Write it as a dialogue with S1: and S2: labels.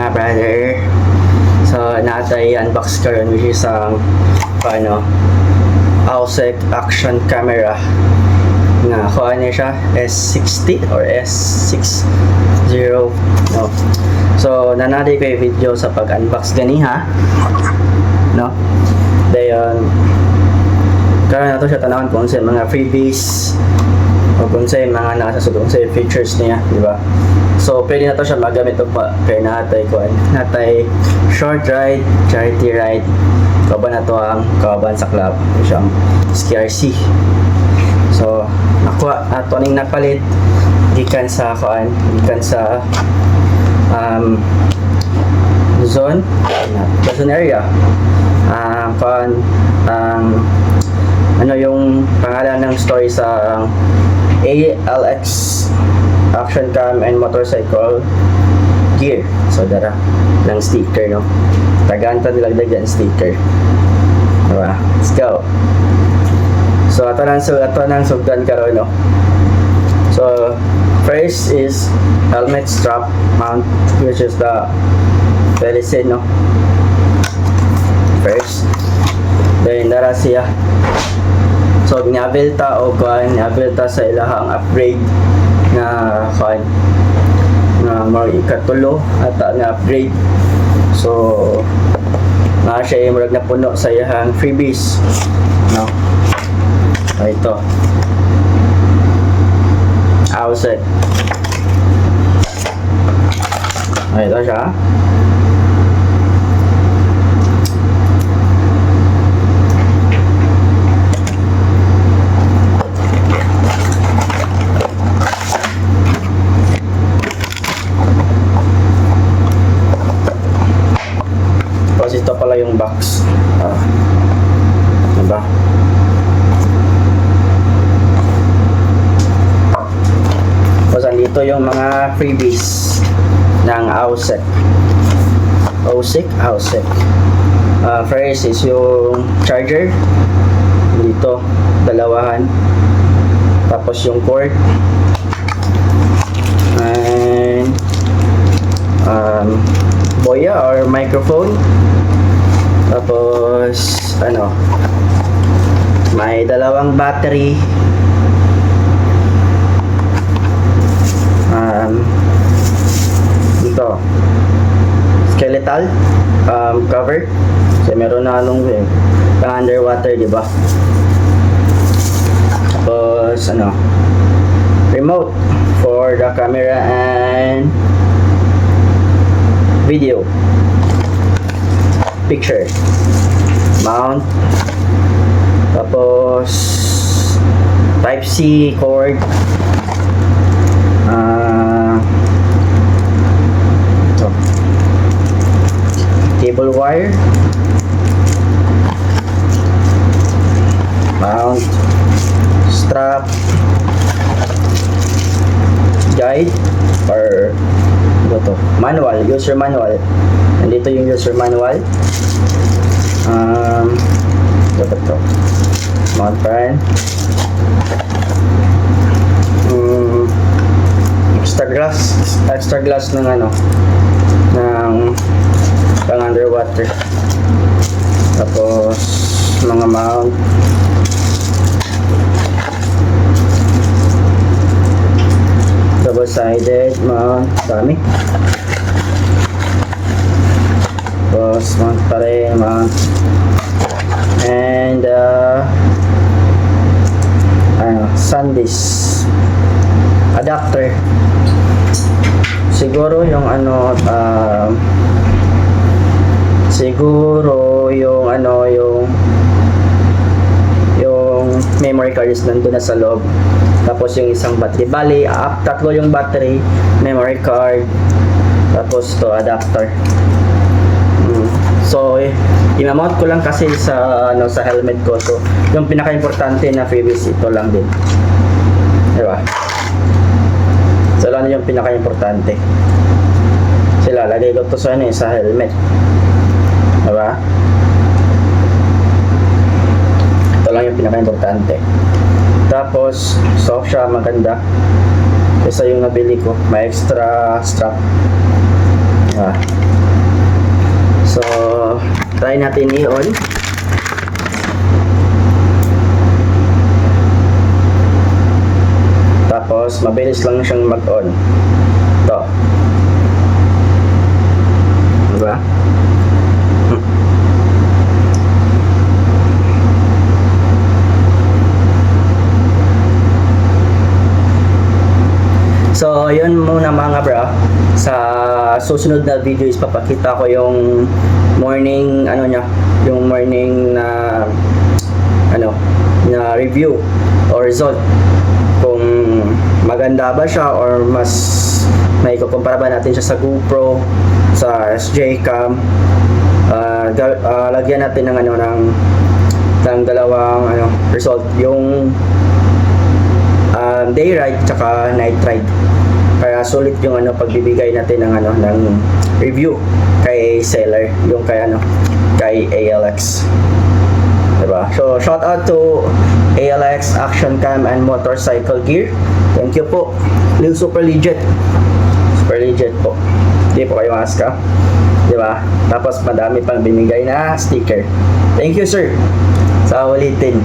S1: mga brother. So natay unbox karon which is ang Ausec action camera nga kuha niya siya S60 or S60 no. So nanadi ko yung video sa pag-unbox ganiha no. Dayon karon nato siya tanawon kung sa mga freebies o kung sa mga nasa sugong sa features niya, di ba? So pwede na to siya magamit og kay natay short ride, charity ride. Kauban na to ang kauban sa club, siyang SKRC. So nakuha ato ning napalit gikan sa Luzon area. Yung pangalan ng story sa ALX action cam and motorcycle gear. So dara lang sticker no. Tagaan ta nilagdag dyan sticker. Diba? Let's go. So ato nang sugdan karon no. So first is helmet strap mount, which is the Felicin no. First. Then dara siya. So ginabilta o ginabilta sa ilahang upgrade na more ikatulo ata nga upgrade. So na siya yung murag na puno sa iyang freebies no. Ito Ausec. Ito siya. Ito pala yung box. Diba? Tapos andito yung mga freebies ng Ausec. First is yung charger. Dito, dalawahan. Tapos yung cord. And boya or microphone. Tapos may dalawang battery. Dito skeletal cover. So meron na pang underwater, di ba? Tapos remote for the camera and video picture mount. Tapos type C cord, cable wire, mount, strap, guide or manual, user manual. Nandito yung user manual. Ito mount fan, extra glass ng pang underwater. Tapos mga mount, double sided mount, dami. Tapos mount pa rin, mount. And SanDisk adapter. Siguro yung yung memory card is nandun na sa loob. Tapos yung isang battery. Bali, tatlo yung battery, memory card, tapos to adapter. So, i-mount ko lang kasi sa helmet ko. So, yung pinaka-importante na freebies, ito lang din. Diba? So, lang yung pinaka-importante. Sila, lagay ko to sa helmet. Diba? Ito lang yung pinaka-importante. Tapos, soft siya, maganda. Isa yung nabili ko. May extra strap. Diba? try natin i-on. Tapos mabilis lang siyang mag-on. Ito. Diba? So, yun muna mga bro. Sa susunod na video is papakita ko yung morning yung morning na na review or result. Kung maganda ba siya or mas may kukumpara ba natin siya sa GoPro, sa SJ Cam. Lagyan natin ng ng dalawang result, yung day ride tsaka night ride. Kaya sulit yung pagbibigay natin ng ng review kay seller, yung kay ALX. Diba? So shout out to ALX Action Cam and Motorcycle Gear. Thank you po. Super legit. Super legit po. Hindi po kayo maska. Diba? Tapos madami pang binigay na sticker. Thank you sir. Sa ulitin.